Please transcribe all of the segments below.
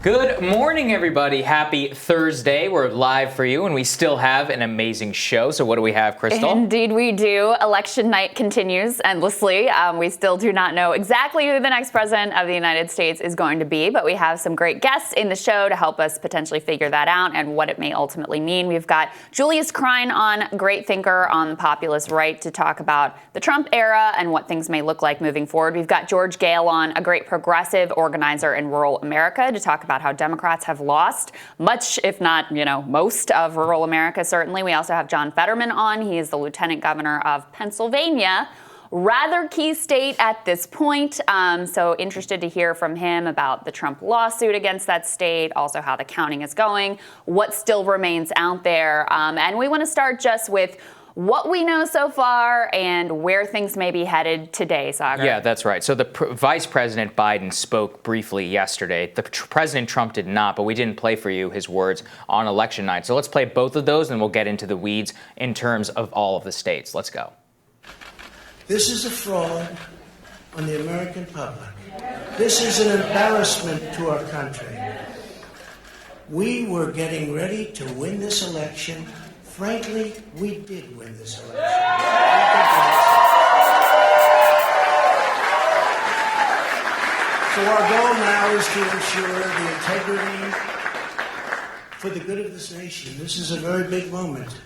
Good morning, everybody. Happy Thursday. We're live for you, and we still have an amazing show. So what do we have, Krystal? Indeed, we do. Election night continues endlessly. We still do not know exactly who the next president of the United States is going to be, but we have some great guests in the show to help us potentially figure that out and what it may ultimately mean. We've got Julius Krein on, great thinker on the populist right, to talk about the Trump era and what things may look like moving forward. We've got George Gale on, a great progressive organizer in rural America, to talk about how Democrats have lost much, if not, most of rural America, certainly. We also have John Fetterman on. He is the lieutenant governor of Pennsylvania. Rather key state at this point. So interested to hear from him about the Trump lawsuit against that state, also how the counting is going, what still remains out there. And we want to start just with what we know so far and where things may be headed today, Saagar. Yeah, that's right. So the Vice President Biden spoke briefly yesterday. President Trump did not, but we didn't play for you his words on election night. So let's play both of those, and we'll get into the weeds in terms of all of the states. Let's go. This is a fraud on the American public. This is an embarrassment to our country. We were getting ready to win this election. Frankly, we did win this election. So our goal now is to ensure the integrity for the good of this nation. This is a very big moment.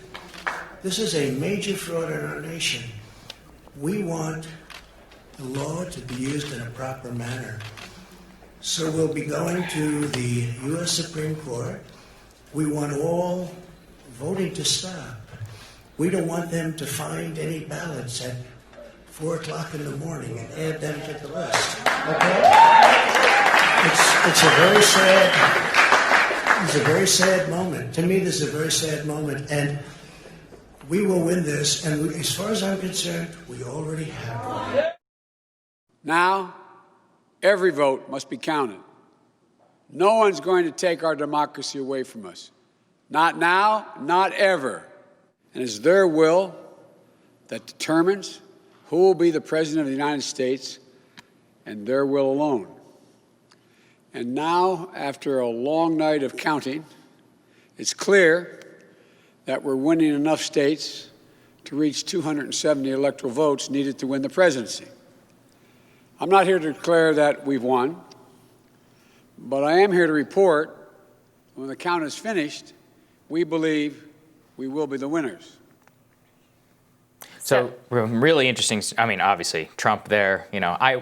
This is a major fraud in our nation. We want the law to be used in a proper manner. So we'll be going to the U.S. Supreme Court. We want all voting to stop. We don't want them to find any ballots at 4 o'clock in the morning and add them to the list. Okay? It's a very sad moment. To me, this is a very sad moment, and we will win this. And as far as I'm concerned, we already have won. Now, every vote must be counted. No one's going to take our democracy away from us. Not now, not ever. And it's their will that determines who will be the President of the United States, and their will alone. And now, after a long night of counting, it's clear that we're winning enough states to reach 270 electoral votes needed to win the presidency. I'm not here to declare that we've won, but I am here to report when the count is finished, we believe we will be the winners. So really interesting. I mean, obviously, Trump there,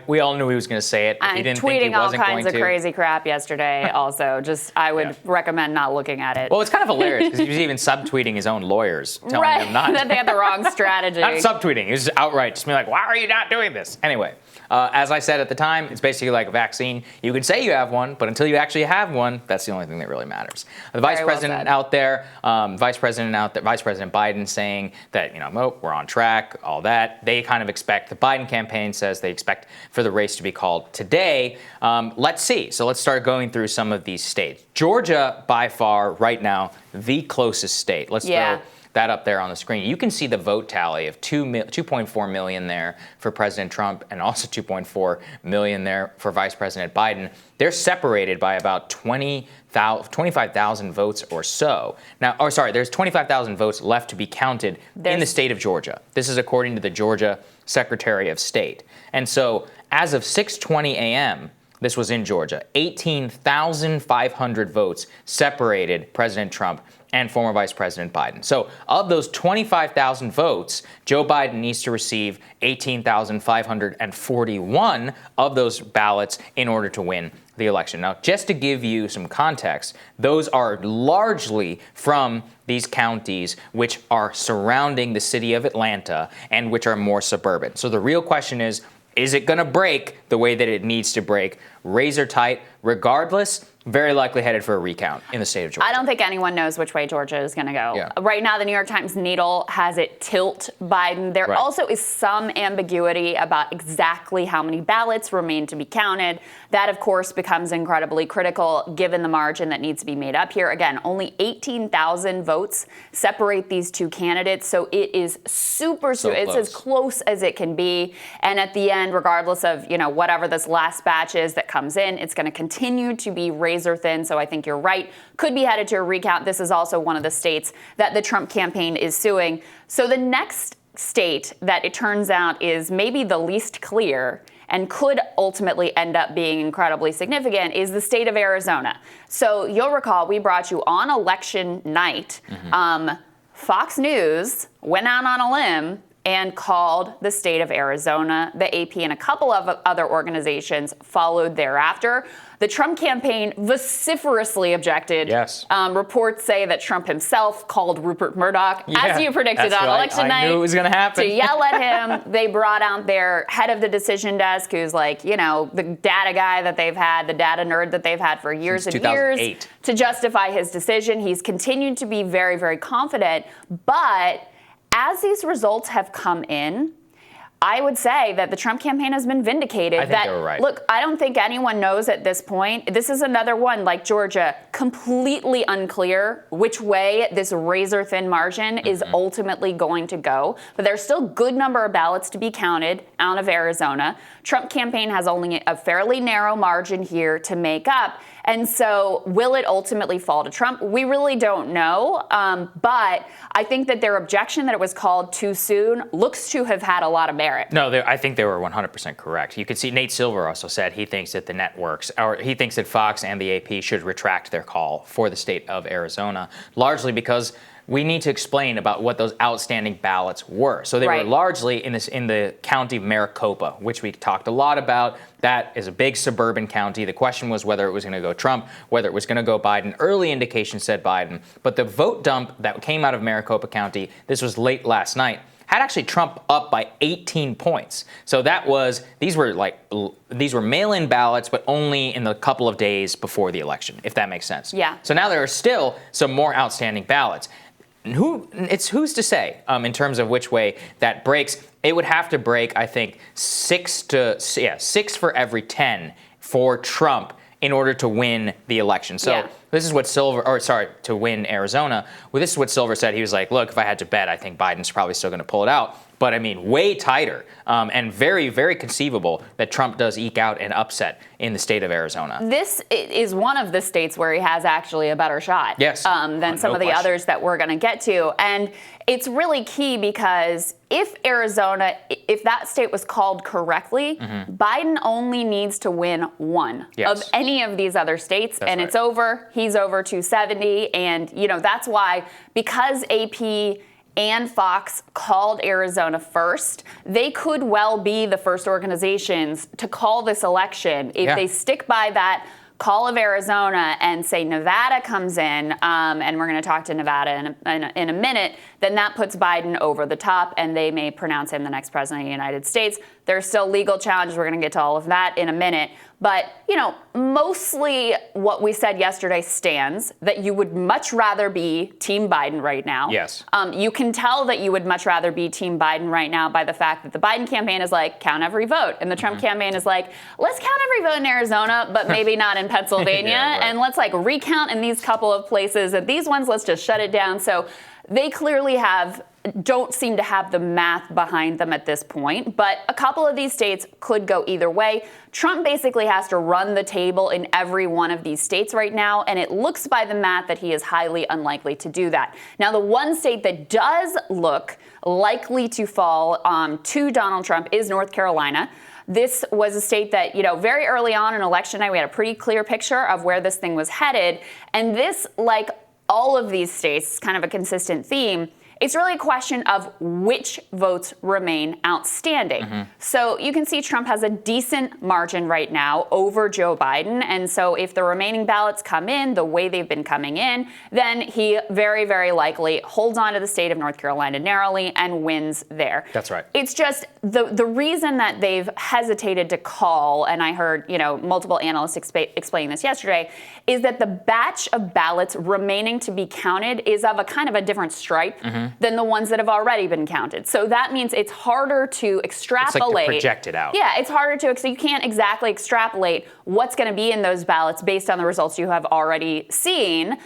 we all knew he was going to say it. And he didn't think he tweeting all wasn't kinds going of to. crazy crap yesterday also. I would recommend not looking at it. Well, it's kind of hilarious because he was even subtweeting his own lawyers, telling them not. That they had the wrong strategy. Not subtweeting. He was just outright just being like, why are you not doing this? Anyway, as I said at the time, it's basically like a vaccine. You can say you have one, but until you actually have one, that's the only thing that really matters. The Vice President out there, Vice President Biden saying that, we're on track, all that. They kind of expect, the Biden campaign says they expect for the race to be called today. Let's see. So let's start going through some of these states. Georgia, by far, right now, the closest state. Let's throw that up there on the screen. You can see the vote tally of 2.4 million there for President Trump and also 2.4 million there for Vice President Biden. They're separated by about 25,000 votes or so. Now, there's 25,000 votes left to be counted in the state of Georgia. This is according to the Georgia Secretary of State. And so as of 6:20 a.m., this was in Georgia, 18,500 votes separated President Trump and former Vice President Biden. So of those 25,000 votes, Joe Biden needs to receive 18,541 of those ballots in order to win the election. Now, just to give you some context, those are largely from these counties which are surrounding the city of Atlanta and which are more suburban. So the real question is it going to break the way that it needs to break? Razor tight, regardless, very likely headed for a recount in the state of Georgia. I don't think anyone knows which way Georgia is going to go. Yeah. Right now, the New York Times needle has it tilt Biden. There also is some ambiguity about exactly how many ballots remain to be counted. That, of course, becomes incredibly critical given the margin that needs to be made up here. Again, only 18,000 votes separate these two candidates, so it is it's as close as it can be. And at the end, regardless of, whatever this last batch is that comes in. It's going to continue to be razor thin. So I think you're right. Could be headed to a recount. This is also one of the states that the Trump campaign is suing. So the next state that it turns out is maybe the least clear and could ultimately end up being incredibly significant is the state of Arizona. So you'll recall we brought you on election night. Fox News went out on a limb and called the state of Arizona. The AP and a couple of other organizations followed thereafter. The Trump campaign vociferously objected. Yes. Reports say that Trump himself called Rupert Murdoch, as you predicted on election night. I knew it was going to happen. To yell at him. They brought out their head of the decision desk, who's like, you know, the data guy that they've had, the data nerd that they've had for years Since and 2008. years, to justify his decision. He's continued to be very, very confident. But as these results have come in, I would say that the Trump campaign has been vindicated. I think they were right. Look, I don't think anyone knows at this point. This is another one, like Georgia, completely unclear which way this razor-thin margin is ultimately going to go. But there's still a good number of ballots to be counted out of Arizona. Trump campaign has only a fairly narrow margin here to make up. And so will it ultimately fall to Trump? We really don't know. But I think that their objection that it was called too soon looks to have had a lot of merit. No, I think they were 100% correct. You could see Nate Silver also said he thinks that the networks, or he thinks that Fox and the AP should retract their call for the state of Arizona, largely because we need to explain about what those outstanding ballots were. So they were largely in the county of Maricopa, which we talked a lot about. That is a big suburban county. The question was whether it was going to go Trump, whether it was going to go Biden. Early indications said Biden. But the vote dump that came out of Maricopa County, this was late last night, had actually Trump up by 18 points. So that was, these were mail-in ballots, but only in the couple of days before the election, if that makes sense. Yeah. So now there are still some more outstanding ballots. Who's to say in terms of which way that breaks? It would have to break, I think, 6 for every 10 for Trump in order to win the election. So this is what to win Arizona. Well, this is what Silver said. He was like, look, if I had to bet, I think Biden's probably still going to pull it out. But I mean, way tighter and very, very conceivable that Trump does eke out an upset in the state of Arizona. This is one of the states where he has actually a better shot than some of the others that we're going to get to. And it's really key because if that state was called correctly, Biden only needs to win one of any of these other states, and it's over. He's over 270. And, you know, that's why, because AP and Fox called Arizona first, they could well be the first organizations to call this election. If they stick by that call of Arizona and say Nevada comes in, and we're going to talk to Nevada in a minute, then that puts Biden over the top, and they may pronounce him the next president of the United States. There's still legal challenges. We're going to get to all of that in a minute. But, you know, mostly what we said yesterday stands, that you would much rather be Team Biden right now. Yes. You can tell that you would much rather be Team Biden right now by the fact that the Biden campaign is like, count every vote. And the Trump campaign is like, let's count every vote in Arizona, but maybe not in Pennsylvania. And let's like recount in these couple of places. And these ones, let's just shut it down. So they clearly don't seem to have the math behind them at this point, but a couple of these states could go either way. Trump basically has to run the table in every one of these states right now, and it looks by the math that he is highly unlikely to do that. Now, the one state that does look likely to fall to Donald Trump is North Carolina. This was a state that, you know, very early on in election night, we had a pretty clear picture of where this thing was headed, and this, like all of these states, kind of a consistent theme. It's really a question of which votes remain outstanding. So you can see Trump has a decent margin right now over Joe Biden. And so if the remaining ballots come in the way they've been coming in, then he very, very likely holds on to the state of North Carolina narrowly and wins there. That's right. It's just the reason that they've hesitated to call, and I heard, you know, multiple analysts explain this yesterday, is that the batch of ballots remaining to be counted is of a kind of a different stripe than the ones that have already been counted. So that means it's harder to extrapolate. It's like to project it out. Yeah, it's harder to, so you can't exactly extrapolate what's going to be in those ballots based on the results you have already seen,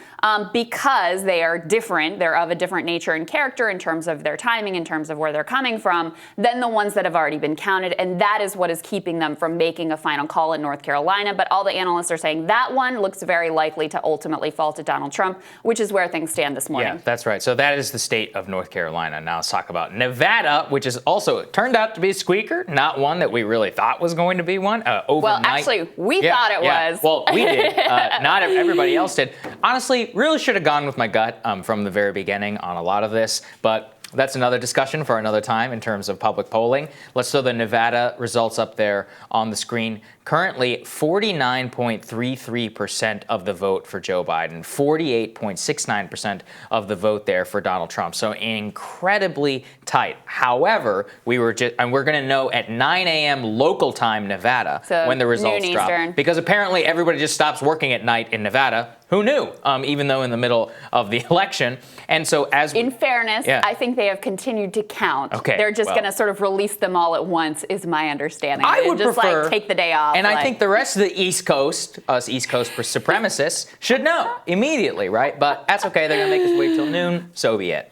because they are different. They're of a different nature and character in terms of their timing, in terms of where they're coming from, than the ones that have already been counted. And that is what is keeping them from making a final call in North Carolina. But all the analysts are saying that one looks very likely to ultimately fall to Donald Trump, which is where things stand this morning. Yeah, that's right. So that is the state of North Carolina. Now let's talk about Nevada, which is also turned out to be a squeaker, not one that we really thought was going to be one. Overnight. Well, actually, we thought it was. Well, we did. Not everybody else did. Honestly, really should have gone with my gut from the very beginning on a lot of this, but that's another discussion for another time in terms of public polling. Let's throw the Nevada results up there on the screen. Currently, 49.33% of the vote for Joe Biden, 48.69% of the vote there for Donald Trump. So incredibly tight. However, we're going to know at 9 a.m. local time Nevada when the results drop. Eastern. Because apparently everybody just stops working at night in Nevada. Who knew? Even though in the middle of the election. And so in fairness, I think they have continued to count. Okay, they're just going to sort of release them all at once, is my understanding. I would just prefer, like take the day off. And I think the rest of the East Coast, us East Coast supremacists, should know immediately, right? But that's okay. They're going to make us wait till noon. So be it.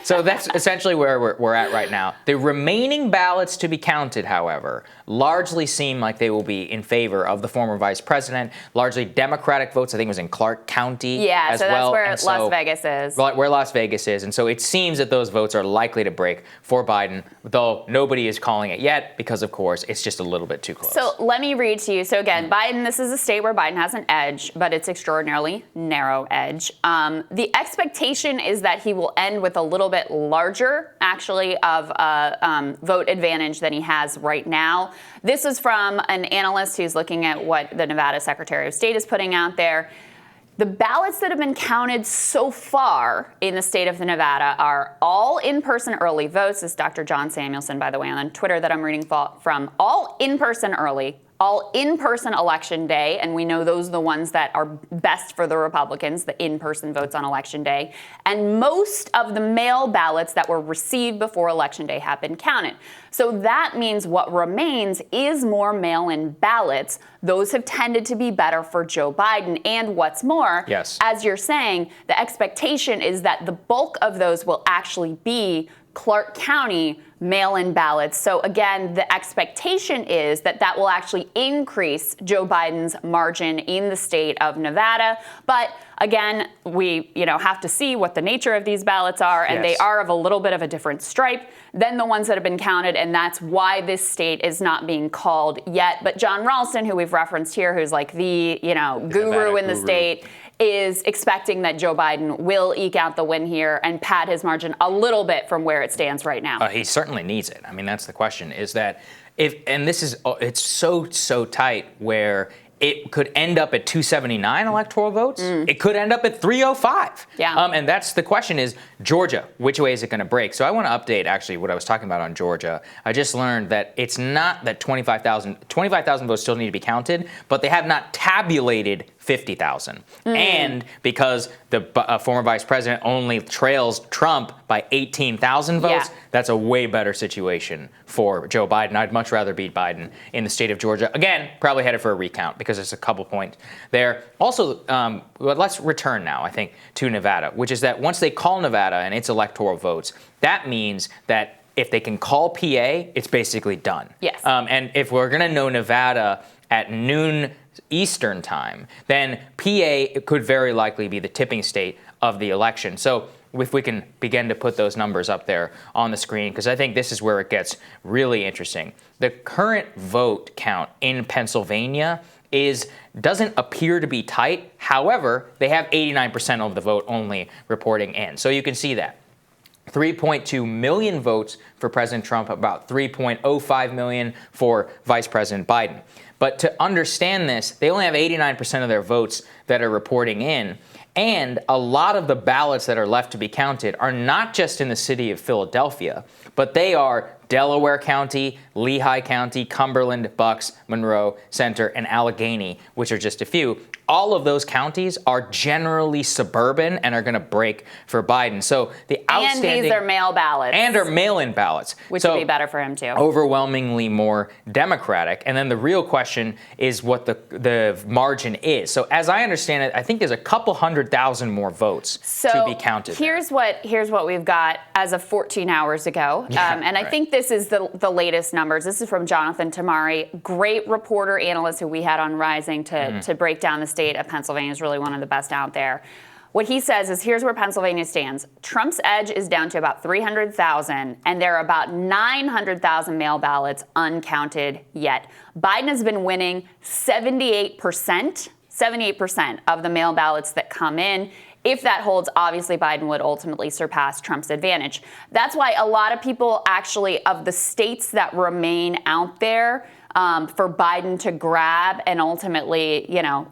So that's essentially where we're at right now. The remaining ballots to be counted, however, largely seem like they will be in favor of the former vice president. Largely Democratic votes. I think it was in Clark County as well. Yeah, so that's where Las Vegas is. Where Las Vegas is. And so it seems that those votes are likely to break for Biden, though nobody is calling it yet because, of course, it's just a little bit too close. So let me read to you. So again, Biden, this is a state where Biden has an edge, but it's extraordinarily narrow edge. The expectation is that he will end with a little bit larger, actually, of vote advantage than he has right now. This is from an analyst who's looking at what the Nevada Secretary of State is putting out there. The ballots that have been counted so far in the state of Nevada are all in-person early votes. This is Dr. John Samuelson, by the way, on Twitter that I'm reading from. All in-person early, all in-person election day, and we know those are the ones that are best for the Republicans, the in-person votes on election day. And most of the mail ballots that were received before election day have been counted. So that means what remains is more mail-in ballots. Those have tended to be better for Joe Biden. And what's more, as you're saying, the expectation is that the bulk of those will actually be Clark County mail-in ballots. So again, the expectation is that that will actually increase Joe Biden's margin in the state of Nevada. But again, we have to see what the nature of these ballots are, and they are of a little bit of a different stripe than the ones that have been counted, and that's why this state is not being called yet. But John Ralston, who we've referenced here, who's like the guru in the state, is expecting that Joe Biden will eke out the win here and pad his margin a little bit from where it stands right now. He certainly needs it. I mean, that's the question, is that it's so tight where it could end up at 279 electoral votes. It could end up at 305. Yeah. And that's the question is, Georgia, which way is it going to break? So I want to update actually what I was talking about on Georgia. I just learned that it's not that 25,000 votes still need to be counted, but they have not tabulated 50,000. And because the former vice president only trails Trump by 18,000 votes, that's a way better situation for Joe Biden. I'd much rather beat Biden in the state of Georgia. Again, probably headed for a recount because there's a couple points there. Also, let's return now, I think, to Nevada, which is that once they call Nevada and its electoral votes, that means that if they can call PA, it's basically done. Yes. And if we're going to know Nevada at noon Eastern time, then PA could very likely be the tipping state of the election. So if we can begin to put those numbers up there on the screen, because I think this is where it gets really interesting. The current vote count in Pennsylvania doesn't appear to be tight. However, they have 89% of the vote only reporting in. So you can see that. 3.2 million votes for President Trump, about 3.05 million for Vice President Biden. But to understand this, they only have 89% of their votes that are reporting in. And a lot of the ballots that are left to be counted are not just in the city of Philadelphia, but they are Delaware County, Lehigh County, Cumberland, Bucks, Monroe, Center, and Allegheny, which are just a few. all of those counties are generally suburban and are going to break for Biden. So the outstanding... And these are mail ballots. And are mail-in ballots. Which would be better for him, too. Overwhelmingly more Democratic. And then the real question is what the margin is. So as I understand it, I think there's a couple 100,000 more votes to be counted. Here's what we've got as of 14 hours ago. And I think this is the latest numbers. This is from Jonathan Tamari, great reporter, analyst who we had on Rising to break down the state of Pennsylvania. Is really one of the best out there. What he says is, here's where Pennsylvania stands. Trump's edge is down to about 300,000, and there are about 900,000 mail ballots uncounted yet. Biden has been winning 78% of the mail ballots that come in. If that holds, obviously Biden would ultimately surpass Trump's advantage. That's why a lot of people actually, of the states that remain out there, for Biden to grab and ultimately,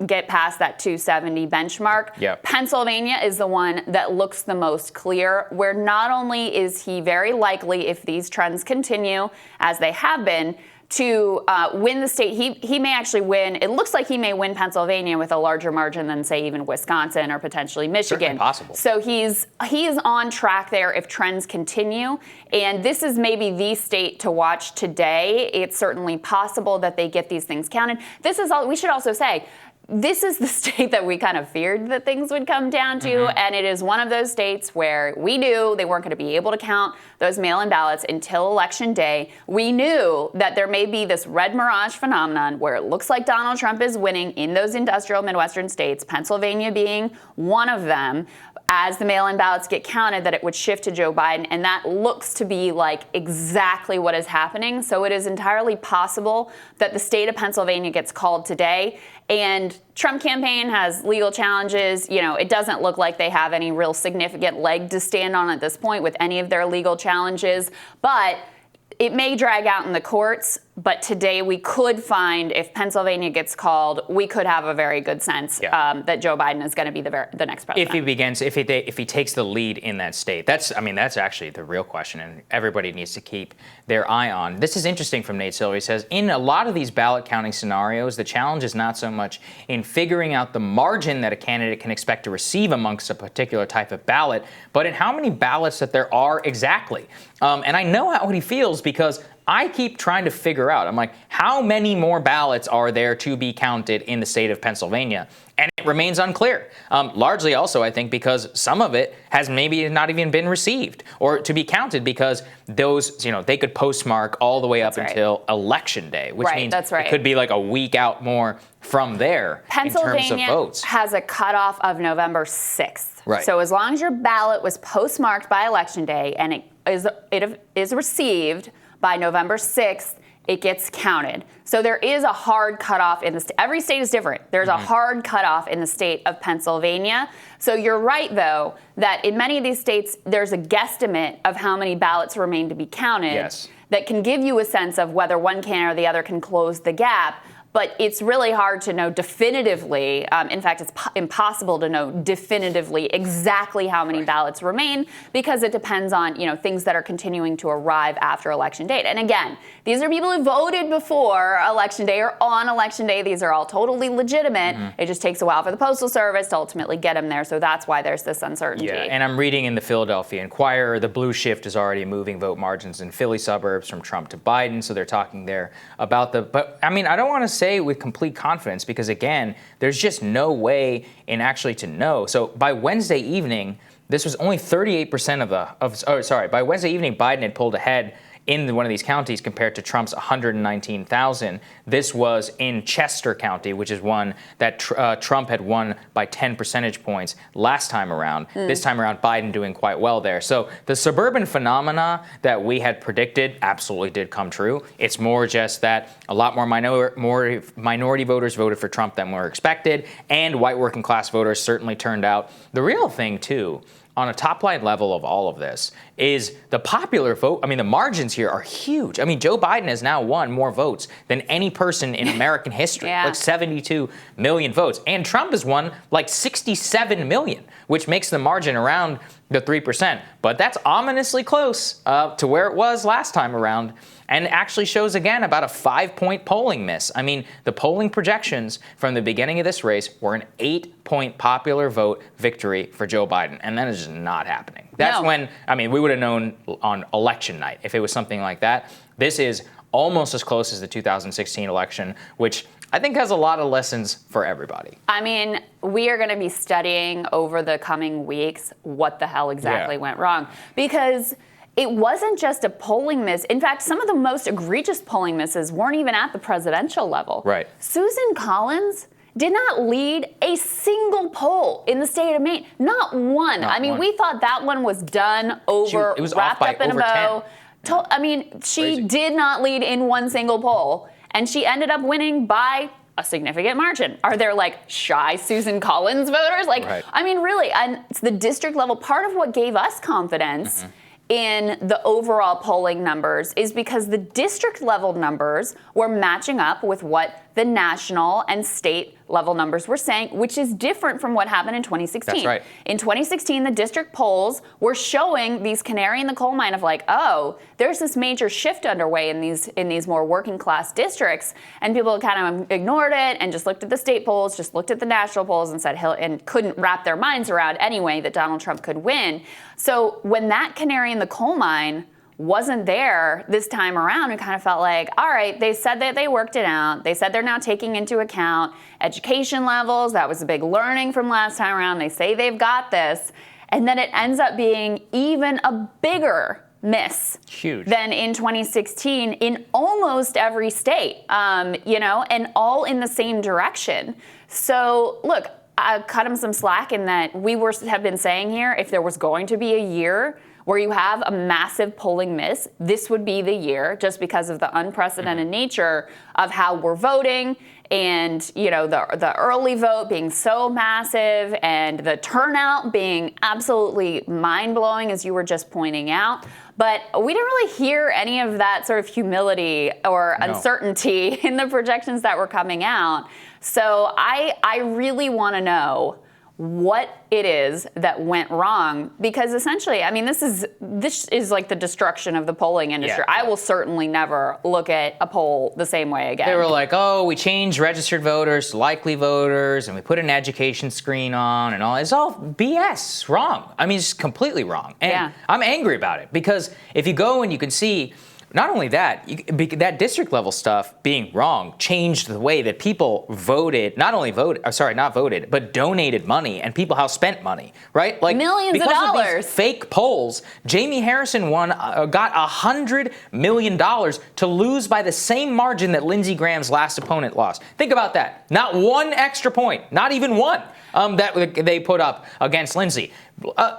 get past that 270 benchmark. Yep. Pennsylvania is the one that looks the most clear, where not only is he very likely, if these trends continue as they have been, to win the state. He may actually win. It looks like he may win Pennsylvania with a larger margin than, say, even Wisconsin or potentially Michigan. Certainly possible. So he is on track there if trends continue. And this is maybe the state to watch today. It's certainly possible that they get these things counted. This is all. We should also say, this is the state that we kind of feared that things would come down to, and it is one of those states where we knew they weren't going to be able to count those mail-in ballots until Election Day. We knew that there may be this red mirage phenomenon where it looks like Donald Trump is winning in those industrial Midwestern states, Pennsylvania being one of them. As the mail-in ballots get counted, that it would shift to Joe Biden, and that looks to be like exactly what is happening. So it is entirely possible that the state of Pennsylvania gets called today, and Trump campaign has legal challenges. It doesn't look like they have any real significant leg to stand on at this point with any of their legal challenges, but it may drag out in the courts. But today we could find, if Pennsylvania gets called, we could have a very good sense that Joe Biden is going to be the next president. If he takes the lead in that state, that's actually the real question, and everybody needs to keep their eye on. This is interesting from Nate Silver. He says, in a lot of these ballot counting scenarios, the challenge is not so much in figuring out the margin that a candidate can expect to receive amongst a particular type of ballot, but in how many ballots that there are exactly. And I know how he feels because I keep trying to figure out, I'm like, how many more ballots are there to be counted in the state of Pennsylvania? And it remains unclear. Largely also, I think, because some of it has maybe not even been received or to be counted because those, they could postmark all the way up until Election Day, which means it could be like a week out more from there in terms of votes. Pennsylvania has a cutoff of November 6th. Right. So as long as your ballot was postmarked by Election Day and it is received by November 6th, it gets counted. So there is a hard cutoff in the state. Every state is different. There's a hard cutoff in the state of Pennsylvania. So you're right, though, that in many of these states, there's a guesstimate of how many ballots remain to be counted that can give you a sense of whether one can or the other can close the gap. But it's really hard to know definitively. In fact, it's impossible to know definitively exactly how many ballots remain because it depends on things that are continuing to arrive after Election Day. And again, these are people who voted before Election Day or on Election Day. These are all totally legitimate. It just takes a while for the Postal Service to ultimately get them there. So that's why there's this uncertainty. Yeah, and I'm reading in the Philadelphia Inquirer, the blue shift is already moving vote margins in Philly suburbs from Trump to Biden. So they're talking there about but I don't want to say with complete confidence because again, there's just no way in actually to know. So by Wednesday evening, this was only 38% by Wednesday evening, Biden had pulled ahead in one of these counties compared to Trump's 119,000. This was in Chester County, which is one that Trump had won by 10 percentage points last time around. This time around, Biden doing quite well there. So the suburban phenomena that we had predicted absolutely did come true. It's more just that a lot more minority voters voted for Trump than were expected, and white working class voters certainly turned out. The real thing, too, on a top-line level of all of this is the popular vote. The margins here are huge. Joe Biden has now won more votes than any person in American history, like 72 million votes. And Trump has won like 67 million, which makes the margin around the 3%. But that's ominously close to where it was last time around, and actually shows again about a 5-point polling miss. I mean, the polling projections from the beginning of this race were an 8-point popular vote victory for Joe Biden, and that is just not happening. That's when, I mean, we would have known on election night if it was something like that. This is almost as close as the 2016 election, which I think has a lot of lessons for everybody. I mean, we are going to be studying over the coming weeks what the hell exactly went wrong, because it wasn't just a polling miss. In fact, some of the most egregious polling misses weren't even at the presidential level. Right. Susan Collins did not lead a single poll in the state of Maine. Not one. Not I mean, one. we thought that one was done, over, It was wrapped off by up in a over bow. 10. I mean, she Crazy. did not lead in one single poll, and she ended up winning by a significant margin. Are there like shy Susan Collins voters? Like, Right. I mean, really, and it's the district level. Part of what gave us confidence in the overall polling numbers is because the district level numbers were matching up with what the national and state level numbers were saying, which is different from what happened in 2016. That's right. In 2016, the district polls were showing these canary in the coal mine of like, oh, there's this major shift underway in these more working class districts, and people kind of ignored it and just looked at the state polls, just looked at the national polls and said, and couldn't wrap their minds around anyway that Donald Trump could win. So when that canary in the coal mine wasn't there this time around, we kind of felt like, all right, they said that they worked it out. They said they're now taking into account education levels. That was a big learning from last time around. They say they've got this. And then it ends up being even a bigger miss than in 2016 in almost every state, and all in the same direction. So look, I cut him some slack in that have been saying here, if there was going to be a year where you have a massive polling miss, this would be the year, just because of the unprecedented nature of how we're voting, and the early vote being so massive and the turnout being absolutely mind-blowing, as you were just pointing out. But we didn't really hear any of that sort of humility or uncertainty in the projections that were coming out. So I really want to know what it is that went wrong, because essentially, I mean, this is like the destruction of the polling industry. Yeah. I will certainly never look at a poll the same way again. They were like, oh, we changed registered voters to likely voters, and we put an education screen on, and all. It's all BS, wrong. I mean, it's completely wrong. And I'm angry about it, because if you go and you can see, not only that, that district level stuff being wrong changed the way that people voted, not voted, but donated money, and people how spent money, right? Like millions of dollars. Because of these fake polls, Jamie Harrison got $100 million to lose by the same margin that Lindsey Graham's last opponent lost. Think about that. Not one extra point, not even one, that they put up against Lindsey.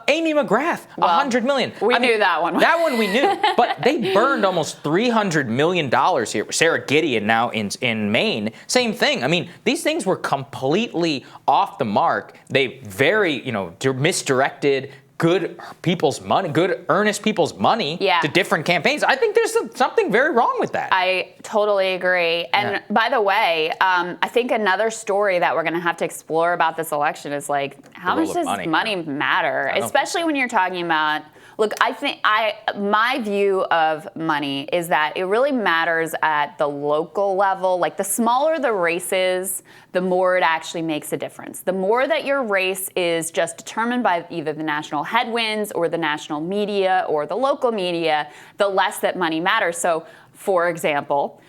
Amy McGrath, $100 million. We knew that one. That one we knew. But they burned almost $300 million here. Sarah Gideon now in Maine, same thing. I mean, these things were completely off the mark. They very, misdirected good people's money, good earnest people's money to different campaigns. I think there's something very wrong with that. I totally agree. And by the way, I think another story that we're going to have to explore about this election is like, how much does money matter? Especially when you're talking about, look, I think my view of money is that it really matters at the local level. Like, the smaller the races, the more it actually makes a difference. The more that your race is just determined by either the national headwinds or the national media or the local media, the less that money matters. So, for example,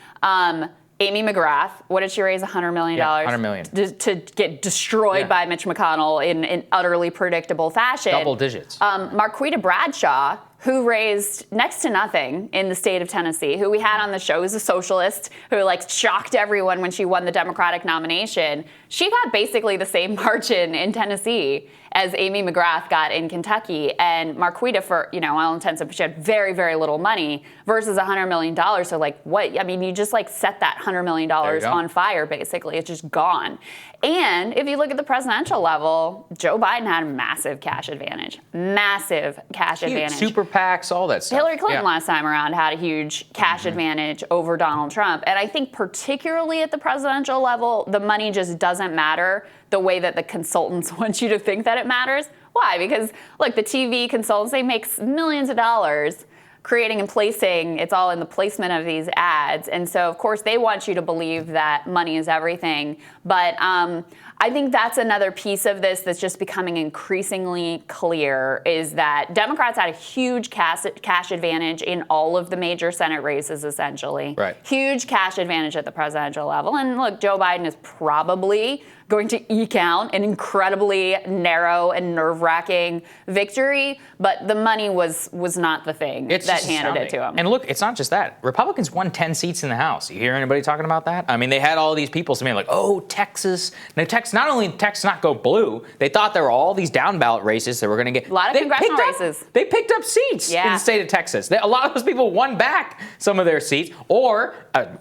Amy McGrath, what did she raise? $100 million? Yeah, $100 million. To get destroyed by Mitch McConnell in utterly predictable fashion. Double digits. Marquita Bradshaw, who raised next to nothing in the state of Tennessee, who we had on the show, is a socialist who shocked everyone when she won the Democratic nomination. She got basically the same margin in Tennessee as Amy McGrath got in Kentucky. And Marquita, for all intents and purposes, she had very, very little money versus $100 million. So what? I mean, you just set that $100 million on fire, basically. It's just gone. And if you look at the presidential level, Joe Biden had a massive cash advantage. Massive cash advantage. Super PACs, all that stuff. Hillary Clinton last time around had a huge cash advantage over Donald Trump. And I think particularly at the presidential level, the money just doesn't matter the way that the consultants want you to think that it matters. Why? Because, look, the TV consultants, they make millions of dollars creating and placing. It's all in the placement of these ads. And so, of course, they want you to believe that money is everything. But I think that's another piece of this that's just becoming increasingly clear, is that Democrats had a huge cash advantage in all of the major Senate races, essentially. Right. Huge cash advantage at the presidential level. And look, Joe Biden is probably going to eke out an incredibly narrow and nerve-wracking victory, but the money was not the thing that handed it to him. And look, it's not just that. Republicans won 10 seats in the House. You hear anybody talking about that? I mean, they had all these people saying like, oh, Texas. Now, Texas, not only did Texas not go blue, they thought there were all these down-ballot races that were going to get. A lot of congressional races. They picked up seats in the state of Texas. A lot of those people won back some of their seats. Or,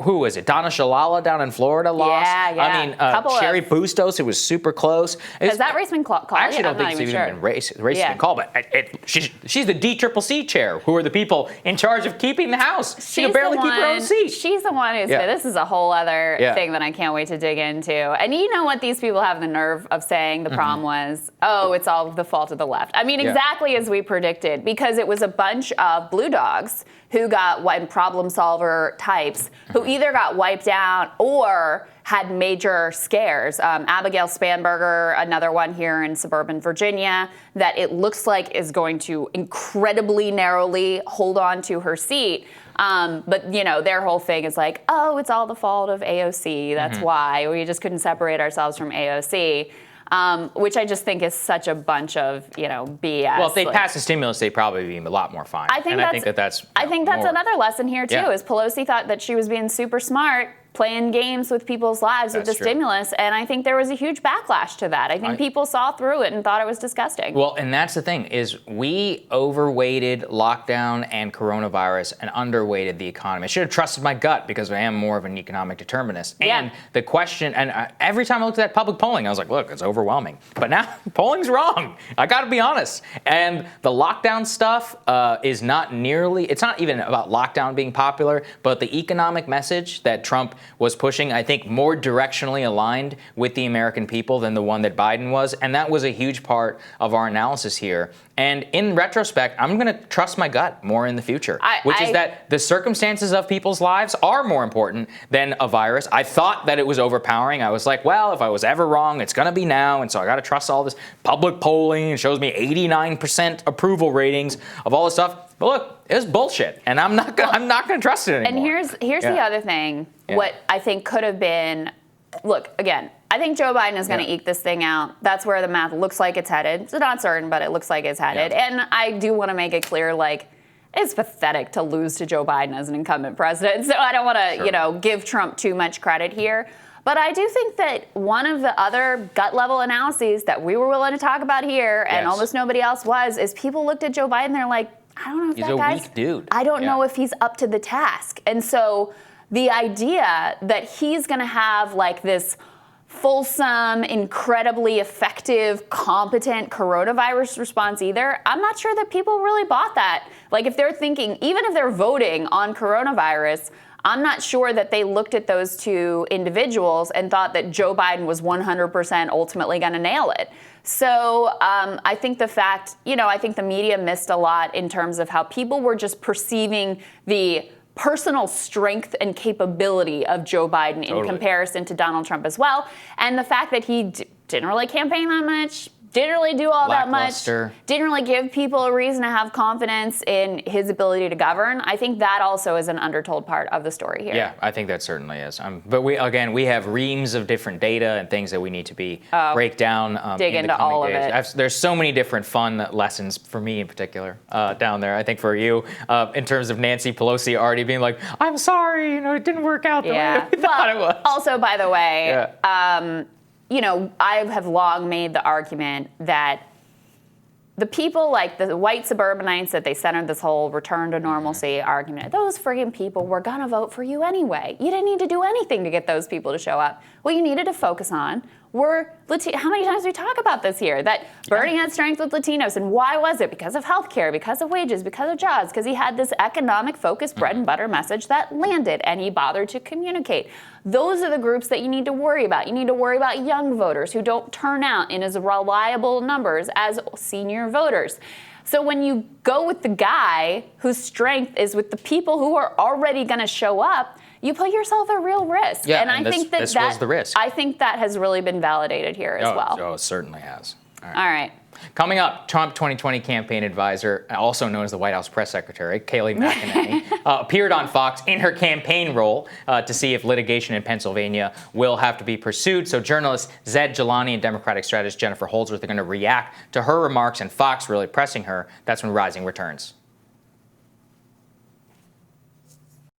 who was it? Donna Shalala down in Florida lost. Yeah. I mean, Sherry Bustos, it was super close. Has that race been called? I actually don't think it's even been race been called, but she's the DCCC chair. Who are the people in charge of keeping the House? She can barely keep her own seat. She's the one who's this is a whole other thing that I can't wait to dig into. And you know what these people have the nerve of saying the problem was, oh, it's all the fault of the left. I mean, exactly as we predicted, because it was a bunch of blue dogs who got problem solver types who either got wiped out or had major scares. Abigail Spanberger, another one here in suburban Virginia, that it looks like is going to incredibly narrowly hold on to her seat. But, you know, their whole thing is like, oh, it's all the fault of AOC. That's why. We just couldn't separate ourselves from AOC. Which I just think is such a bunch of, BS. Well, if they pass the stimulus, they'd probably be a lot more fine. I think that's another lesson here, too, is Pelosi thought that she was being super smart, playing games with people's lives with the stimulus, and I think there was a huge backlash to that. I think people saw through it and thought it was disgusting. Well, and that's the thing, is we overweighted lockdown and coronavirus and underweighted the economy. I should have trusted my gut because I am more of an economic determinist. And the question, and every time I looked at that public polling, I was like, look, it's overwhelming. But now polling's wrong. I got to be honest. And the lockdown stuff is not nearly, it's not even about lockdown being popular, but the economic message that Trump was pushing, I think, more directionally aligned with the American people than the one that Biden was. And that was a huge part of our analysis here. And in retrospect, I'm going to trust my gut more in the future, which is that the circumstances of people's lives are more important than a virus. I thought that it was overpowering. I was like, well, if I was ever wrong, it's going to be now. And so I got to trust all this public polling. It shows me 89% approval ratings of all this stuff. But look, it was bullshit, and I'm not gonna trust it anymore. And here's the other thing. What I think could have been, look, again, I think Joe Biden is going to eke this thing out. That's where the math looks like it's headed. It's not certain, but it looks like it's headed. And I do want to make it clear, like, it's pathetic to lose to Joe Biden as an incumbent president. So I don't want to, give Trump too much credit here. But I do think that one of the other gut level analyses that we were willing to talk about here, and almost nobody else was, is people looked at Joe Biden, they're like, I don't know if he's that guy's, weak dude. I don't know if he's up to the task. And so the idea that he's going to have like this fulsome, incredibly effective, competent coronavirus response either, I'm not sure that people really bought that. Like if they're thinking, even if they're voting on coronavirus, I'm not sure that they looked at those two individuals and thought that Joe Biden was 100% ultimately going to nail it. So I think I think the media missed a lot in terms of how people were just perceiving the personal strength and capability of Joe Biden in comparison to Donald Trump as well. And the fact that he didn't really campaign that much, didn't really do all that much, didn't really give people a reason to have confidence in his ability to govern. I think that also is an undertold part of the story here. Yeah, I think that certainly is. But we have reams of different data and things that we need to break down. Dig into all of it. There's so many different fun lessons for me in particular down there. I think for you, in terms of Nancy Pelosi already being like, I'm sorry, it didn't work out the way we thought it was. Also, by the way, I have long made the argument that the people like the white suburbanites that they centered this whole return to normalcy argument, those friggin' people were gonna vote for you anyway. You didn't need to do anything to get those people to show up. What you needed to focus on were Latino. How many times do we talk about this here? That Bernie had strength with Latinos. And why was it? Because of healthcare, because of wages, because of jobs, because he had this economic focused bread and butter message that landed and he bothered to communicate. Those are the groups that you need to worry about. You need to worry about young voters who don't turn out in as reliable numbers as senior voters. So when you go with the guy whose strength is with the people who are already going to show up, you put yourself at real risk. Yeah, and I think this was the risk. I think that has really been validated here as well. Oh, it certainly has. All right. Coming up, Trump 2020 campaign advisor, also known as the White House press secretary, Kayleigh McEnany, appeared on Fox in her campaign role to see if litigation in Pennsylvania will have to be pursued. So journalists Zed Jelani and Democratic strategist Jennifer Holdsworth are going to react to her remarks and Fox really pressing her. That's when Rising returns.